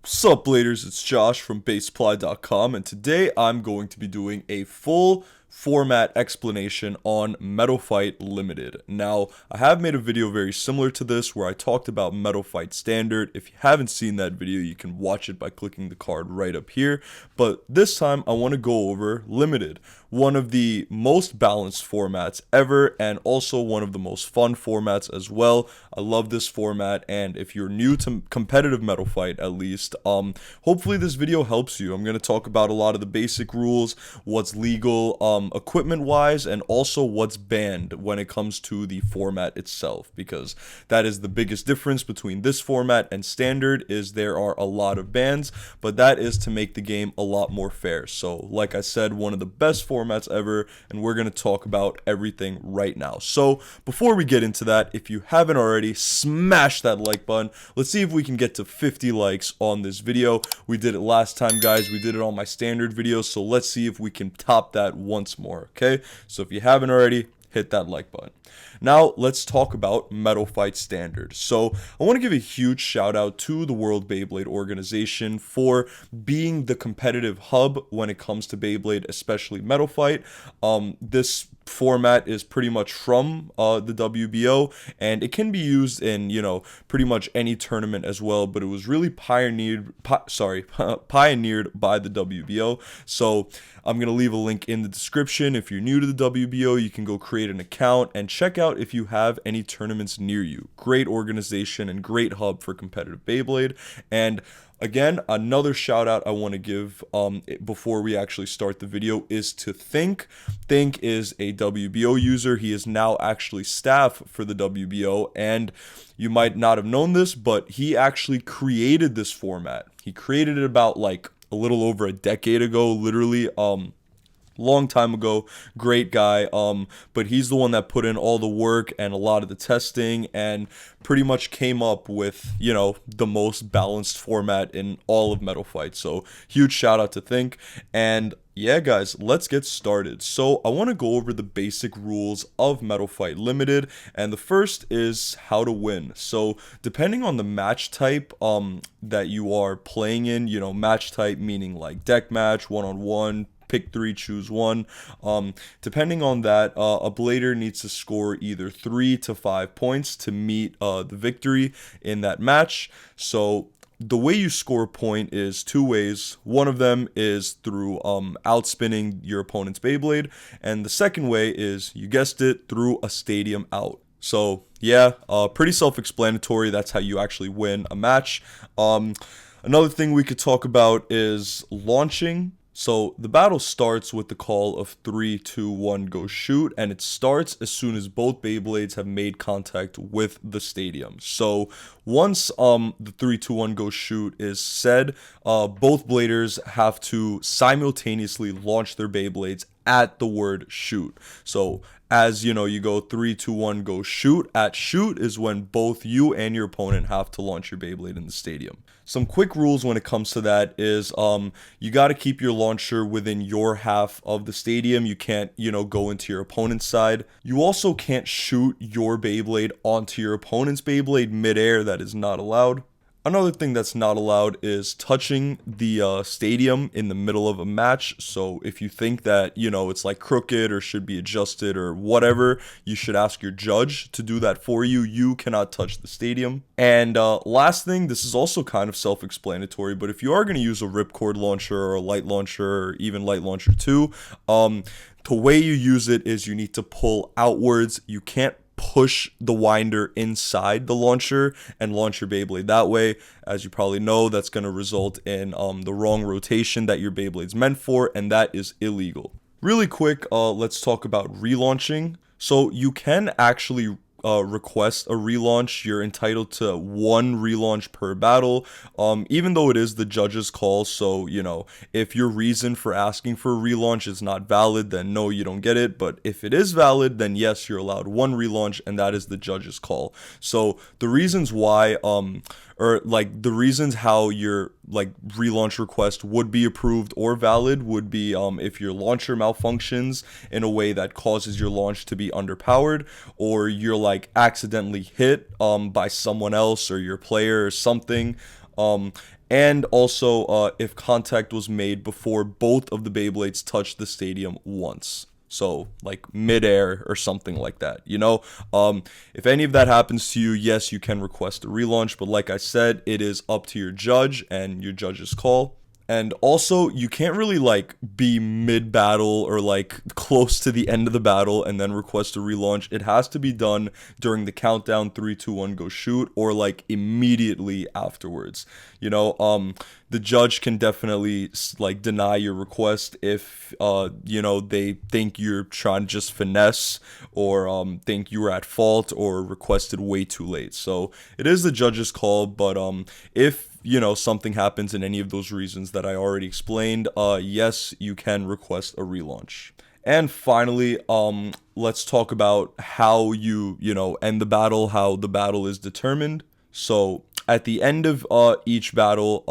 Sup, Bladers? It's Josh from Baseply.com, and today I'm going to be doing a full format explanation on Metal Fight Limited. Now, I have made a video very similar to this where I talked about Metal Fight Standard. If you haven't seen that video, you can watch it by clicking the card right up here. But this time, I want to go over Limited, one of the most balanced formats ever, and also one of the most fun formats as well. I love this format, and if you're new to competitive Metal Fight, at least, hopefully this video helps you. I'm going to talk about a lot of the basic rules, what's legal, equipment wise, and also what's banned when it comes to the format itself, because that is the biggest difference between this format and standard. Is there are a lot of bans, but that is to make the game a lot more fair. So like I said, one of the best formats ever, and we're going to talk about everything right now. So before we get into that, if you haven't already, smash that like button. Let's see if we can get to 50 likes on this video. We did it last time, guys. We did it on my standard video, so let's see if we can top that once more. Okay, so if you haven't already, hit that like button. Now let's talk about Metal Fight Standard. So I want to give a huge shout out to the World Beyblade organization for being the competitive hub when it comes to Beyblade, especially Metal Fight. This format is pretty much from the WBO, and it can be used in, pretty much any tournament as well, but it was really pioneered by the WBO. So I'm going to leave a link in the description. If you're new to the WBO, you can go create an account and check out if you have any tournaments near you. Great organization and great hub for competitive Beyblade. And again, another shout out I want to give before we actually start the video is to Think. Think is a WBO user. He is now actually staff for the WBO, and you might not have known this, but he actually created this format. He created it about like a little over a decade ago, literally. Long time ago. Great guy, but he's the one that put in all the work and a lot of the testing and pretty much came up with, the most balanced format in all of Metal Fight. So huge shout out to Think. And yeah, guys, let's get started. So I want to go over the basic rules of Metal Fight Limited, and the first is how to win. So depending on the match type that you are playing in, match type meaning like deck match, one-on-one, pick 3, choose 1. Depending on that, a blader needs to score either 3 to 5 points to meet the victory in that match. So the way you score a point is two ways. One of them is through outspinning your opponent's Beyblade, and the second way is, you guessed it, through a stadium out. So yeah, pretty self-explanatory. That's how you actually win a match. Another thing we could talk about is launching. So the battle starts with the call of 3, 2, 1, go shoot, and it starts as soon as both Beyblades have made contact with the stadium. So once the 3, 2, 1, go shoot is said, both bladers have to simultaneously launch their Beyblades at the word shoot. So as you go 3, 2, 1, go shoot. At shoot is when both you and your opponent have to launch your Beyblade in the stadium. Some quick rules when it comes to that is you got to keep your launcher within your half of the stadium. You can't, go into your opponent's side. You also can't shoot your Beyblade onto your opponent's Beyblade midair. That is not allowed. Another thing that's not allowed is touching the stadium in the middle of a match. So if you think that, it's like crooked or should be adjusted or whatever, you should ask your judge to do that for you. You cannot touch the stadium. And last thing, this is also kind of self-explanatory, but if you are going to use a ripcord launcher or a light launcher or even light launcher 2, the way you use it is you need to pull outwards. You can't push the winder inside the launcher and launch your Beyblade that way. As you probably know, that's going to result in the wrong rotation that your Beyblade's meant for, and that is illegal. Really quick, let's talk about relaunching. So you can actually request a relaunch. You're entitled to 1 relaunch per battle, even though it is the judge's call. So if your reason for asking for a relaunch is not valid, then no, you don't get it. But if it is valid, then yes, you're allowed 1 relaunch, and that is the judge's call. So the reasons why or like the reasons how your like relaunch request would be approved or valid would be if your launcher malfunctions in a way that causes your launch to be underpowered, or you're like accidentally hit by someone else or your player or something. And also if contact was made before both of the Beyblades touched the stadium once. So like midair or something like that, you know. If any of that happens to you, yes, you can request a relaunch, but like I said, it is up to your judge and your judge's call. And also, you can't really like be mid battle or like close to the end of the battle and then request a relaunch. It has to be done during the countdown 3, 2, 1, go shoot, or like immediately afterwards. You know, the judge can definitely like deny your request if you know, they think you're trying to just finesse, or think you were at fault or requested way too late. So it is the judge's call, but if you know something happens in any of those reasons that I already explained, yes, you can request a relaunch. And finally, let's talk about how you know, end the battle, how the battle is determined. So at the end of each battle,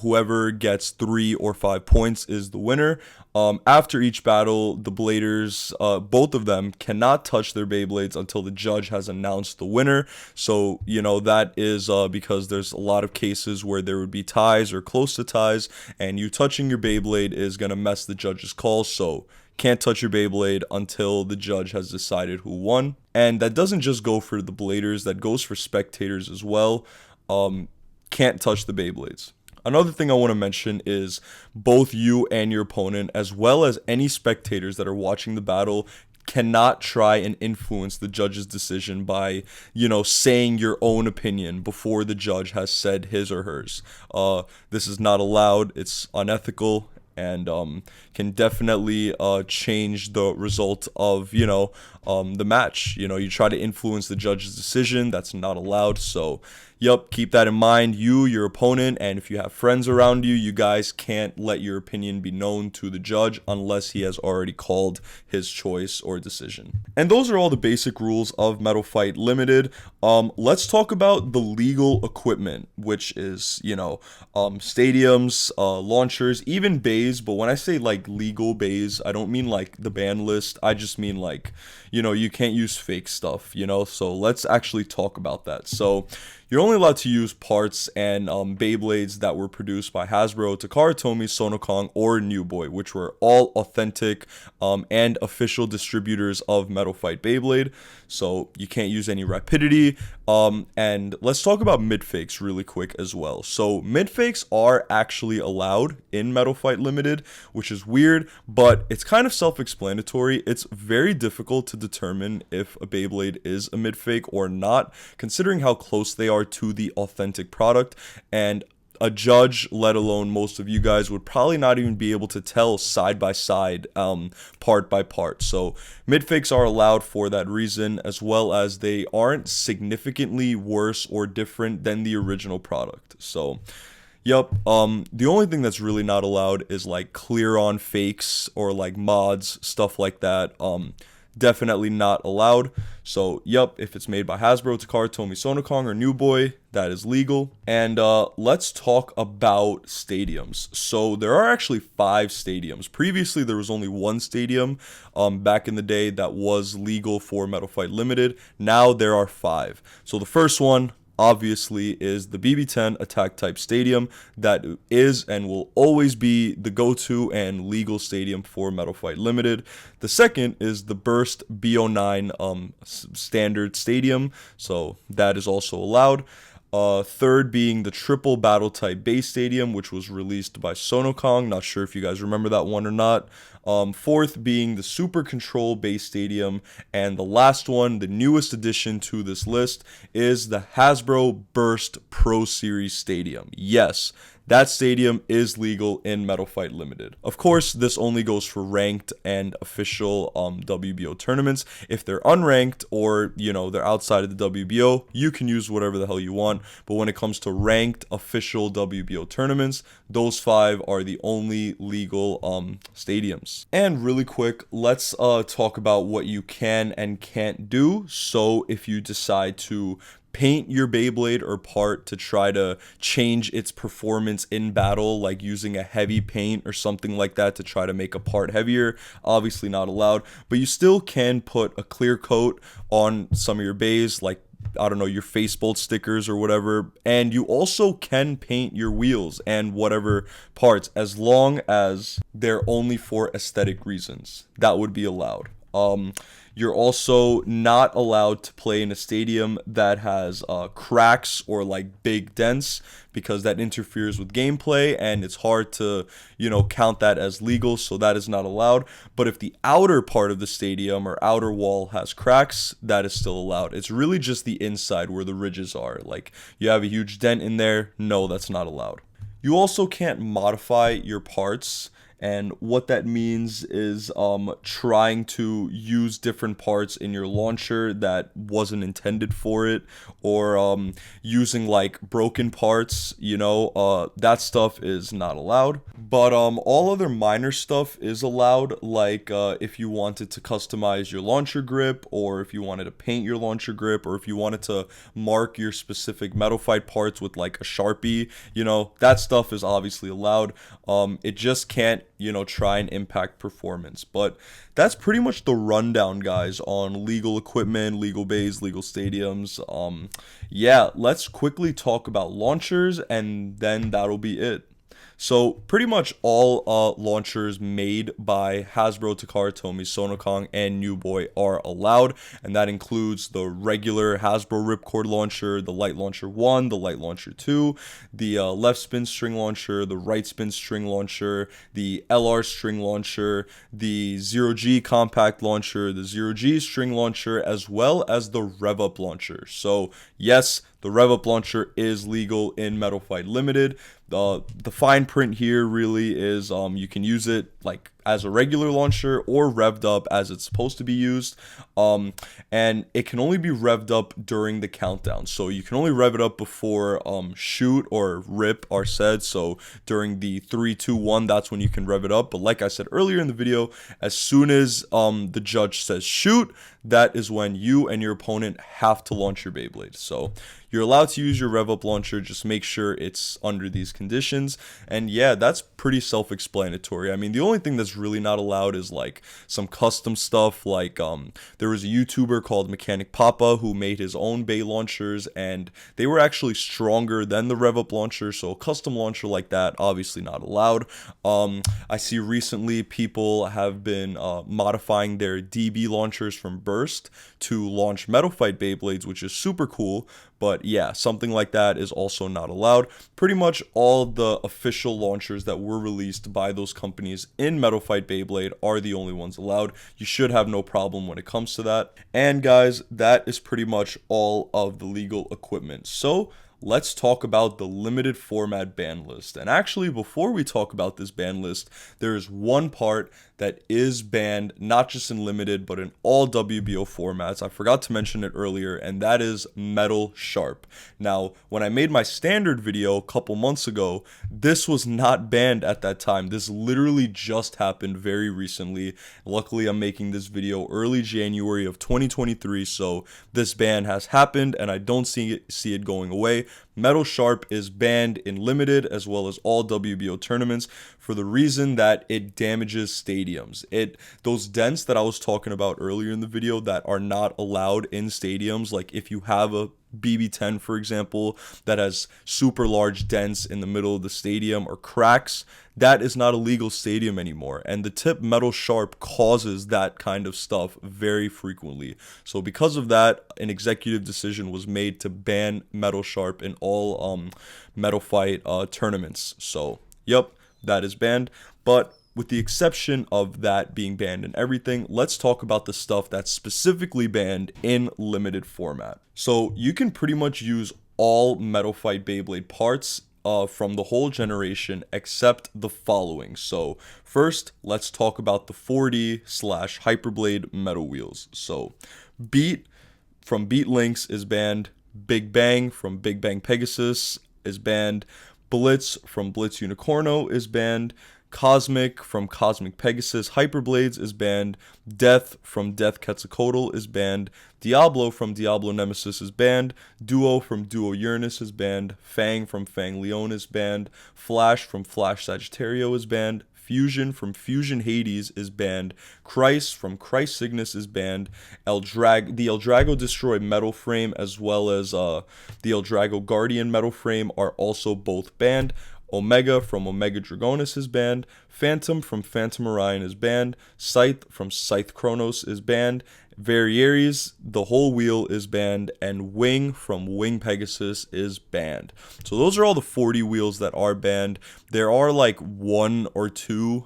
whoever gets 3 or 5 points is the winner. After each battle, the bladers, both of them, cannot touch their Beyblades until the judge has announced the winner. So, you know, that is because there's a lot of cases where there would be ties or close to ties, and you touching your Beyblade is going to mess the judge's call. So can't touch your Beyblade until the judge has decided who won. And that doesn't just go for the bladers, that goes for spectators as well. Can't touch the Beyblades. Another thing I want to mention is both you and your opponent, as well as any spectators that are watching the battle, cannot try and influence the judge's decision by, you know, saying your own opinion before the judge has said his or hers. This is not allowed. It's unethical, and can definitely change the result of, you know, the match. You know, you try to influence the judge's decision, that's not allowed. So yep, keep that in mind, you, your opponent, and if you have friends around you, you guys can't let your opinion be known to the judge unless he has already called his choice or decision. And those are all the basic rules of Metal Fight Limited. Let's talk about the legal equipment, which is, you know, stadiums, launchers, even bays. But when I say like legal bays, I don't mean like the Banlist. I just mean like, you know, you can't use fake stuff, you know. So let's actually talk about that. So you're only allowed to use parts and Beyblades that were produced by Hasbro, Takara Tomy, Sonokong, or New Boy, which were all authentic and official distributors of Metal Fight Beyblade. So you can't use any rapidity. And let's talk about mid-fakes really quick as well. So mid-fakes are actually allowed in Metal Fight Limited, which is weird, but it's kind of self-explanatory. It's very difficult to determine if a Beyblade is a mid-fake or not, considering how close they are to the authentic product. And a judge, let alone most of you guys, would probably not even be able to tell side by side, part by part. So mid-fakes are allowed for that reason, as well as they aren't significantly worse or different than the original product. So yep, the only thing that's really not allowed is like clear on fakes or like mods, stuff like that. Definitely not allowed. So yep, if it's made by Hasbro, Takara Tomy, Sonokong, or New Boy, that is legal. And let's talk about stadiums. So there are actually 5 stadiums. Previously there was only 1 stadium back in the day that was legal for Metal Fight Limited. Now there are 5. So the first one, obviously, is the BB10 Attack Type Stadium. That is and will always be the go-to and legal stadium for Metal Fight Limited. The second is the Burst BO9 Standard Stadium, so that is also allowed. Third being the Triple Battle Type Base Stadium, which was released by Sonokong. Not sure if you guys remember that one or not. Fourth being the Super Control Base Stadium. And the last one, the newest addition to this list, is the Hasbro Burst Pro Series Stadium. Yes, that stadium is legal in Metal Fight Limited. Of course, this only goes for ranked and official WBO tournaments. If they're unranked or, you know, they're outside of the WBO, you can use whatever the hell you want. But when it comes to ranked official WBO tournaments, those 5 are the only legal stadiums. And really quick, let's talk about what you can and can't do. So if you decide to paint your Beyblade or part to try to change its performance in battle, like using a heavy paint or something like that to try to make a part heavier, obviously not allowed. But you still can put a clear coat on some of your bays, like I don't know, your Facebolt stickers or whatever. And you also can paint your wheels and whatever parts as long as they're only for aesthetic reasons. That would be allowed. You're also not allowed to play in a stadium that has cracks or like big dents, because that interferes with gameplay and it's hard to, count that as legal, so that is not allowed. But if the outer part of the stadium or outer wall has cracks, that is still allowed. It's really just the inside where the ridges are. Like, you have a huge dent in there, no, that's not allowed. You also can't modify your parts. And what that means is trying to use different parts in your launcher that wasn't intended for it, or using like broken parts, that stuff is not allowed. But all other minor stuff is allowed, like if you wanted to customize your launcher grip, or if you wanted to paint your launcher grip, or if you wanted to mark your specific Metal Fight parts with like a Sharpie, that stuff is obviously allowed. It just can't try and impact performance. But that's pretty much the rundown, guys, on legal equipment, legal bays, legal stadiums. Yeah, let's quickly talk about launchers, and then that'll be it. So pretty much all launchers made by Hasbro, Takara Tomy, Sonokong, and New Boy are allowed, and that includes the regular Hasbro Ripcord launcher, the Light Launcher 1, the Light Launcher 2, the left spin string launcher, the right spin string launcher, the LR string launcher, the Zero G compact launcher, the Zero G string launcher, as well as the Rev Up launcher. So yes, the Rev Up launcher is legal in Metal Fight Limited. The fine print here really is you can use it like as a regular launcher or revved up as it's supposed to be used, and it can only be revved up during the countdown. So you can only rev it up before shoot or rip are said. So during the 3, 2, 1, that's when you can rev it up. But like I said earlier in the video, as soon as the judge says shoot, that is when you and your opponent have to launch your Beyblade. So you're allowed to use your rev up launcher, just make sure it's under these conditions. And yeah, that's pretty self-explanatory. I mean, the only thing that's really not allowed is like some custom stuff. Like there was a YouTuber called Mechanic Papa who made his own Bay launchers, and they were actually stronger than the rev up launcher. So a custom launcher like that, obviously not allowed. I see recently people have been modifying their DB launchers from Burst to launch Metal Fight Beyblades, which is super cool. But yeah, something like that is also not allowed. Pretty much all the official launchers that were released by those companies in Metal Fight Beyblade are the only ones allowed. You should have no problem when it comes to that. And guys, that is pretty much all of the legal equipment. So let's talk about the limited format ban list. And actually, before we talk about this ban list, there is one part that is banned, not just in limited, but in all WBO formats. I forgot to mention it earlier, and that is Metal Sharp. Now, when I made my standard video a couple months ago, this was not banned at that time. This literally just happened very recently. Luckily, I'm making this video early January of 2023, so this ban has happened, and I don't see it going away. Metal Sharp is banned in limited as well as all WBO tournaments for the reason that it damages stadiums. Those dents that I was talking about earlier in the video that are not allowed in stadiums, like if you have a BB10, for example, that has super large dents in the middle of the stadium or cracks, that is not a legal stadium anymore. And the tip Metal Sharp causes that kind of stuff very frequently. So because of that, an executive decision was made to ban Metal Sharp in all Metal Fight tournaments. So, yep, that is banned. But with the exception of that being banned and everything, let's talk about the stuff that's specifically banned in limited format. So you can pretty much use all Metal Fight Beyblade parts from the whole generation except the following. So first, let's talk about the 4D/Hyperblade metal wheels. So Beat from Beat Lynx is banned. Big Bang from Big Bang Pegasus is banned. Blitz from Blitz Unicorno is banned. Cosmic from Cosmic Pegasus Hyperblades is banned. Death from Death Quetzalcoatl is banned. Diablo from Diablo Nemesis is banned. Duo from Duo Uranus is banned. Fang from Fang Leon is banned. Flash from Flash Sagittario is banned. Fusion from Fusion Hades is banned. Christ from Christ Cygnus is banned. The Eldrago Destroy Metal Frame as well as the Eldrago Guardian Metal Frame are also both banned. Omega from Omega Dragonis is banned. Phantom from Phantom Orion is banned. Scythe from Scythe Chronos is banned. Varieries, the whole wheel is banned, and Wing from Wing Pegasus is banned. So those are all the 40 wheels that are banned. There are like one or two,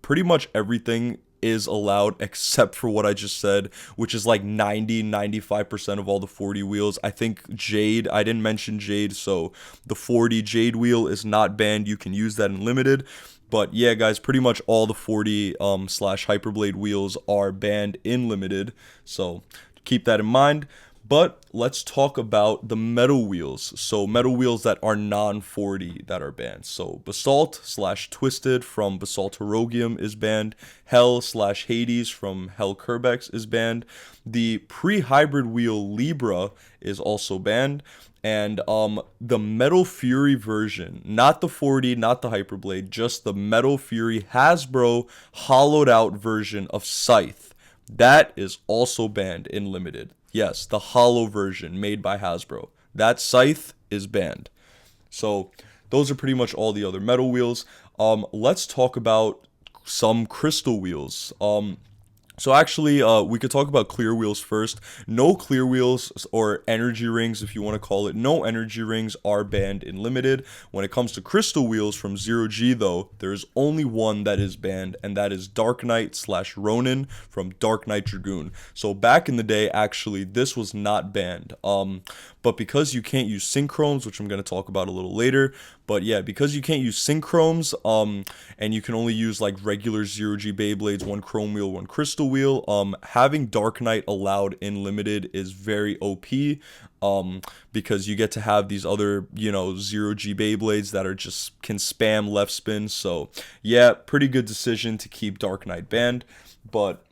pretty much everything is allowed except for what I just said, which is like 95% of all the 40 wheels. I think Jade, I didn't mention Jade, so the 40 Jade wheel is not banned. You can use that in limited. But yeah, guys, pretty much all the 40 slash Hyperblade wheels are banned in limited. So keep that in mind. But let's talk about the metal wheels. So metal wheels that are non-40 that are banned. So Basalt slash Twisted from Basalt Herogium is banned. Hell slash Hades from Hell Kerbex is banned. The pre-hybrid wheel Libra is also banned. And the Metal Fury version, not the 40, not the Hyperblade, just the Metal Fury Hasbro hollowed out version of Scythe, that is also banned in limited. Yes, the hollow version made by Hasbro. That Scythe is banned. So those are pretty much all the other metal wheels. Let's talk about some crystal wheels. So actually, we could talk about clear wheels first. No clear wheels or energy rings, if you want to call it. No energy rings are banned in limited. When it comes to crystal wheels from 0G, though, there's only one that is banned, and that is Dark Knight slash Ronin from Dark Knight Dragoon. So back in the day, actually, this was not banned. But because you can't use synchromes, which I'm going to talk about a little later, but yeah, because you can't use synchromes, and you can only use like regular 0G Beyblades, one chrome wheel, one crystal wheel, having Dark Knight allowed in limited is very OP, because you get to have these other, 0G Beyblades that are just can spam left spin. So yeah, pretty good decision to keep Dark Knight banned. But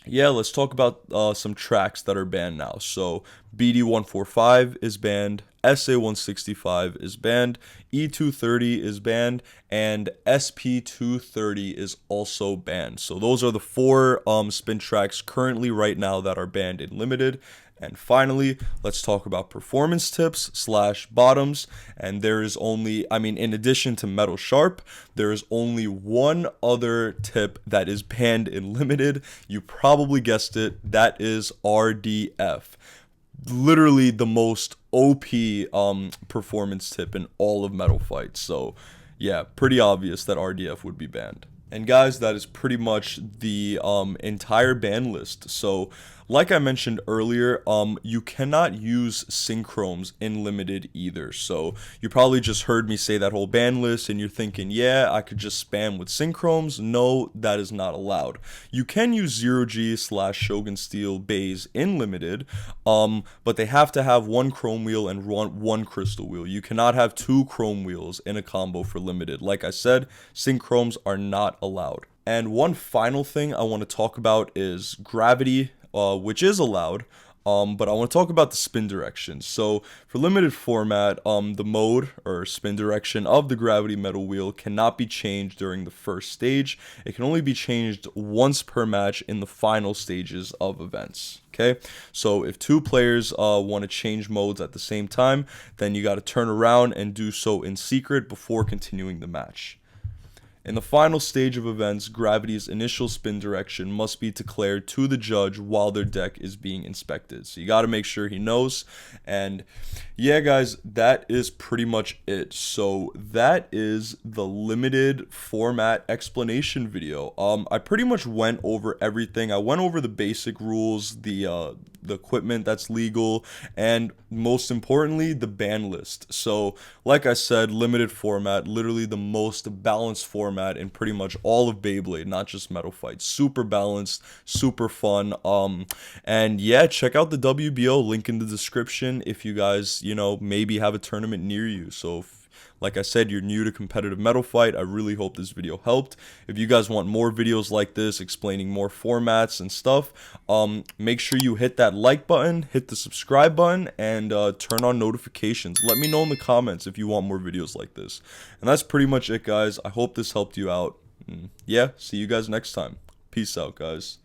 yeah, let's talk about some tracks that are banned now. So BD145 is banned, SA165 is banned, E230 is banned, and SP230 is also banned. So those are the four spin tracks currently right now that are banned in limited. And finally, let's talk about performance tips slash bottoms. And there is only, in addition to Metal Sharp, there is only one other tip that is banned in limited. You probably guessed it. That is RDF. Literally the most OP performance tip in all of Metal Fight. So yeah, pretty obvious that RDF would be banned. And guys, that is pretty much the entire ban list. So like I mentioned earlier, you cannot use synchromes in limited either. So you probably just heard me say that whole ban list and you're thinking, yeah, I could just spam with synchromes. No, that is not allowed. You can use 0G slash Shogun Steel bays in limited, but they have to have one chrome wheel and one crystal wheel. You cannot have two chrome wheels in a combo for limited. Like I said, synchromes are not allowed. And one final thing I want to talk about is gravity, which is allowed, but I want to talk about the spin direction. So for limited format, the mode or spin direction of the gravity metal wheel cannot be changed during the first stage. It can only be changed once per match in the final stages of events. Okay, so if two players want to change modes at the same time, then you got to turn around and do so in secret before continuing the match. In the final stage of events, gravity's initial spin direction must be declared to the judge while their deck is being inspected. So you got to make sure he knows. And yeah, guys, that is pretty much it. So that is the limited format explanation video. I pretty much went over everything. I went over the basic rules, the equipment that's legal, and most importantly, the ban list. So like I said, limited format, literally the most balanced format in pretty much all of Beyblade, not just Metal Fight. Super balanced, super fun. And yeah, check out the WBO, link in the description if you guys, maybe have a tournament near you. So if, like I said, you're new to competitive Metal Fight, I really hope this video helped. If you guys want more videos like this explaining more formats and stuff, make sure you hit that like button, hit the subscribe button, and turn on notifications. Let me know in the comments if you want more videos like this. And that's pretty much it, guys. I hope this helped you out. Yeah, see you guys next time. Peace out, guys.